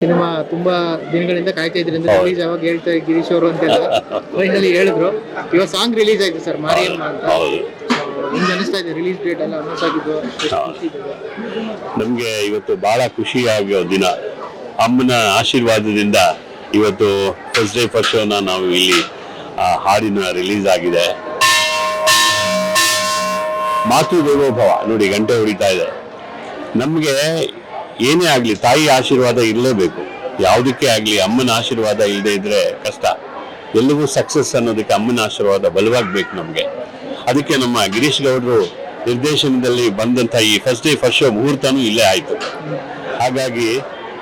Cinema ತುಂಬಾ ದಿನಗಳಿಂದ ಕಾಯ್ತಾ ಇದ್ರಿ ಅಂದ್ರೆ ರಿಲೀಸ್ ಯಾವಾಗ ಹೇಳ್ತಾರೆ ಗಿರೀಶ್ ಅವರು ಅಂತೆಲ್ಲ ಫೈನಲಿ ಹೇಳಿದ್ರು. ಇವಾಗ ಸಾಂಗ್ ರಿಲೀಸ್ ಆಯ್ತು ಸರ್, ಮಾರಿಯಮ್ಮ ಅಂತ. ನಿಮ್ಗೆ ಅನಿಸ್ತಾ ಇದೆ ರಿಲೀಸ್ ಡೇಟ್ ಎಲ್ಲ ಅನೌನ್ಸ್ ಆಗಿದ್ದು? ನಮ್ಗೆ ಇವತ್ತು ಬಹಳ ಖುಷಿಯಾಗಿರೋ ದಿನ. ಅಮ್ಮನ ಆಶೀರ್ವಾದದಿಂದ ಇವತ್ತು ಫಸ್ಟ್ ಡೇ ಫಸ್ಟ್ ಶೋನ ನಾವು ಇಲ್ಲಿ ಹಾಡಿನ ರಿಲೀಸ್ ಆಗಿದೆ. ಮಾತೃ ದೇವೋಭವ ನೋಡಿ, ಗಂಟೆ ಹೊಡಿತಾ ಇದೆ. ನಮ್ಗೆ ಏನೇ ಆಗ್ಲಿ ತಾಯಿ ಆಶೀರ್ವಾದ ಇರಲೇಬೇಕು. ಯಾವುದಕ್ಕೆ ಆಗ್ಲಿ ಅಮ್ಮನ ಆಶೀರ್ವಾದ ಇಲ್ಲದೆ ಇದ್ರೆ ಕಷ್ಟ. ಎಲ್ಲವೂ ಸಕ್ಸಸ್ ಅನ್ನೋದಕ್ಕೆ ಅಮ್ಮನ ಆಶೀರ್ವಾದ ಬಲವಾಗ್ಬೇಕು ನಮ್ಗೆ. ಅದಕ್ಕೆ ನಮ್ಮ ಗಿರೀಶ್ ಗೌಡರು ನಿರ್ದೇಶನದಲ್ಲಿ ಬಂದಂತ ಈ ಫಸ್ಟ್ ಡೇ ಫಸ್ಟ್ ಶೋ ಮುಹೂರ್ತನೂ ಇಲ್ಲೇ ಆಯ್ತು. ಹಾಗಾಗಿ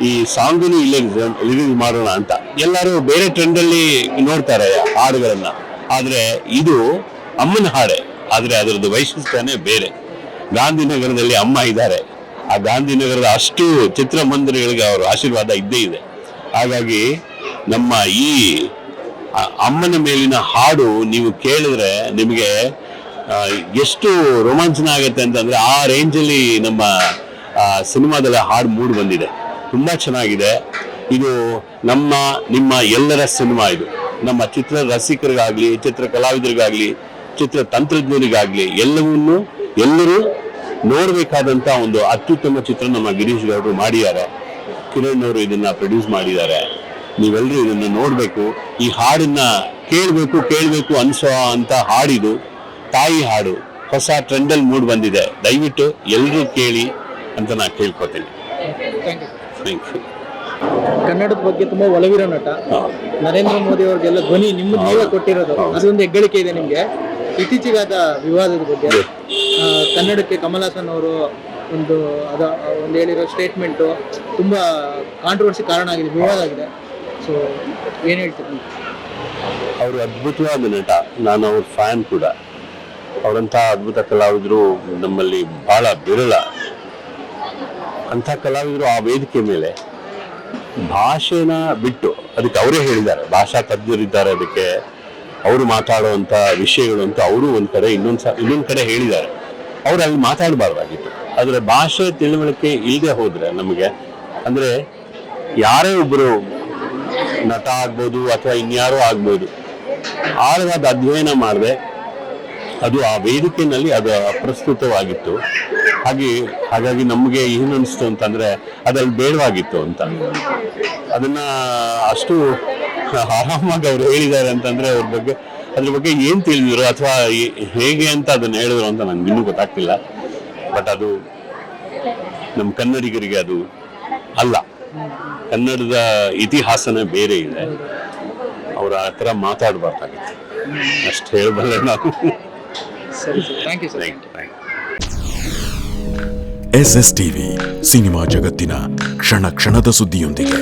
ಈ ಸಾಂಗನ್ನು ಇಲ್ಲೇ ರಿಲೀಸ್ ಮಾಡೋಣ ಅಂತ ಎಲ್ಲರೂ ಬೇರೆ ಟ್ರೆಂಡ್ ಅಲ್ಲಿ ನೋಡ್ತಾರೆ ಹಾಡುಗಳನ್ನ. ಆದ್ರೆ ಇದು ಅಮ್ಮನ ಹಾಡೆ, ಆದ್ರೆ ಅದರದ್ದು ವೈಶಿಷ್ಟ್ಯನೇ ಬೇರೆ. ಗಾಂಧಿನಗರದಲ್ಲಿ ಅಮ್ಮ ಇದ್ದಾರೆ. ಆ ಗಾಂಧಿನಗರದ ಅಷ್ಟು ಚಿತ್ರಮಂದಿರಗಳಿಗೆ ಅವರ ಆಶೀರ್ವಾದ ಇದ್ದೇ ಇದೆ. ಹಾಗಾಗಿ ನಮ್ಮ ಈ ಅಮ್ಮನ ಮೇಲಿನ ಹಾಡು ನೀವು ಕೇಳಿದ್ರೆ ನಿಮಗೆ ಎಷ್ಟು ರೋಮಾಂಚನ ಆಗುತ್ತೆ ಅಂತಂದ್ರೆ ಆ ರೇಂಜಲ್ಲಿ ನಮ್ಮ ಸಿನಿಮಾದಲ್ಲಿ ಹಾಡು ಮೂಡ್ ಬಂದಿದೆ. ತುಂಬಾ ಚೆನ್ನಾಗಿದೆ. ಇದು ನಿಮ್ಮ ಎಲ್ಲರ ಸಿನಿಮಾ. ಇದು ನಮ್ಮ ಚಿತ್ರ ರಸಿಕರಿಗಾಗ್ಲಿ, ಚಿತ್ರ ಕಲಾವಿದರಿಗಾಗ್ಲಿ, ಚಿತ್ರ ತಂತ್ರಜ್ಞರಿಗಾಗ್ಲಿ ಎಲ್ಲರೂ ನೋಡ್ಬೇಕಾದಂತ ಒಂದು ಅತ್ಯುತ್ತಮ ಚಿತ್ರ ನಮ್ಮ ಗಿರೀಶ್ ಗೌಡರು ಮಾಡಿದ್ದಾರೆ. ಕಿರಣ್ ಅವರು ಇದನ್ನ ಪ್ರೊಡ್ಯೂಸ್ ಮಾಡಿದ್ದಾರೆ. ನೀವೆಲ್ಲರೂ ಇದನ್ನ ನೋಡ್ಬೇಕು. ಈ ಹಾಡನ್ನ ಕೇಳ್ಬೇಕು ಅನ್ಸೋ ಅಂತ ಹಾಡಿದು ತಾಯಿ ಹಾಡು. ಹೊಸ ಟ್ರೆಂಡಲ್ಲಿ ಮೂಡ್ ಬಂದಿದೆ. ದಯವಿಟ್ಟು ಎಲ್ಲರೂ ಕೇಳಿ ಅಂತ ನಾ ಕೇಳ್ಕೊತೀನಿ. Thank you. ಕನ್ನಡದ ಬಗ್ಗೆ ತುಂಬಾ ಒಲವಿರೋ ನಟ ನರೇಂದ್ರ ಮೋದಿ ಅವ್ರಿಗೆಲ್ಲ ಧ್ವನಿ ನಿಮ್ಮದು ನೀವೇ ಕೊಟ್ಟಿರೋದು, ಅದೊಂದು ಹೆಗ್ಗಳಿಕೆ ಇದೆ ನಿಮ್ಗೆ. ಇತ್ತೀಚೆಗಾದ ವಿವಾದದ ಬಗ್ಗೆ ಕನ್ನಡಕ್ಕೆ ಕಮಲ್ ಹಾಸನ್ ಅವರು ಒಂದು ಹೇಳಿರೋ ಸ್ಟೇಟ್ಮೆಂಟು ತುಂಬಾ ಕಾಂಟ್ರವರ್ಸಿ ಕಾರಣ ಆಗಿದೆ, ವಿವಾದ ಆಗಿದೆ. ಸೊ ಏನ್ ಹೇಳ್ತೀರಿ? ಅವರು ಅದ್ಭುತವಾದ ನಟ. ನಾನು ಅವ್ರ ಫ್ಯಾನ್ ಕೂಡ. ಅವರಂತ ಅದ್ಭುತ ಕಲಾವಿದರು ನಮ್ಮಲ್ಲಿ ಬಹಳ ವಿರಳ. ಅಂತ ಕಲಾವಿದರು ಆ ವೇದಿಕೆ ಮೇಲೆ ಭಾಷೆನ ಬಿಟ್ಟು, ಅದಕ್ಕೆ ಅವರೇ ಹೇಳಿದ್ದಾರೆ, ಭಾಷಾ ತಜ್ಞರಿದ್ದಾರೆ, ಅದಕ್ಕೆ ಅವರು ಮಾತಾಡುವಂತ ವಿಷಯಗಳು ಅಂತ ಅವರು ಒಂದ್ ಕಡೆ ಇನ್ನೊಂದ್ ಕಡೆ ಹೇಳಿದ್ದಾರೆ. ಅವ್ರು ಅಲ್ಲಿ ಮಾತಾಡಬಾರ್ದಾಗಿತ್ತು. ಆದ್ರೆ ಭಾಷೆ ತಿಳುವಳಿಕೆ ಇಲ್ಲದೆ ಹೋದ್ರೆ ನಮಗೆ, ಅಂದ್ರೆ ಯಾರೇ ಒಬ್ರು ನಟ ಆಗ್ಬೋದು ಅಥವಾ ಇನ್ಯಾರೋ ಆಗ್ಬೋದು, ಆಳವಾದ ಅಧ್ಯಯನ ಮಾಡದೆ ಅದು ಆ ವೇದಿಕೆಯಲ್ಲಿ ಅದು ಅಪ್ರಸ್ತುತವಾಗಿತ್ತು. ಹಾಗಾಗಿ ನಮಗೆ ಏನು ಅನಿಸ್ತು ಅಂತಂದ್ರೆ ಅದಲ್ಲಿ ಬೇಡವಾಗಿತ್ತು ಅಂತ. ಅದನ್ನ ಅಷ್ಟು ಆರಾಮಾಗಿ ಅವ್ರು ಹೇಳಿದ್ದಾರೆ ಅಂತಂದ್ರೆ ಅದ್ರ ಬಗ್ಗೆ ಏನ್ ತಿಳಿದಿದ್ರು ಅಥವಾ ಹೇಗೆ ಅಂತ ಅದನ್ನ ಹೇಳಿದ್ರು ಅಂತ ನಂಗೆ ಇನ್ನೂ ಗೊತ್ತಾಗ್ತಿಲ್ಲ. ಬಟ್ ಅದು ನಮ್ಮ ಕನ್ನಡಿಗರಿಗೆ ಅದು ಅಲ್ಲ. ಕನ್ನಡದ ಇತಿಹಾಸನೇ ಬೇರೆ ಇದೆ. ಅವ್ರ ಆ ಥರ ಮಾತಾಡಬಾರ್ದಾಗಿತ್ತು. ಅಷ್ಟು ಹೇಳಬಲ್ಲೆ ನಾವು. SSTV ಸಿನಿಮಾ ಜಗತ್ತಿನ ಕ್ಷಣ ಕ್ಷಣದ ಸುದ್ದಿಯೊಂದಿಗೆ.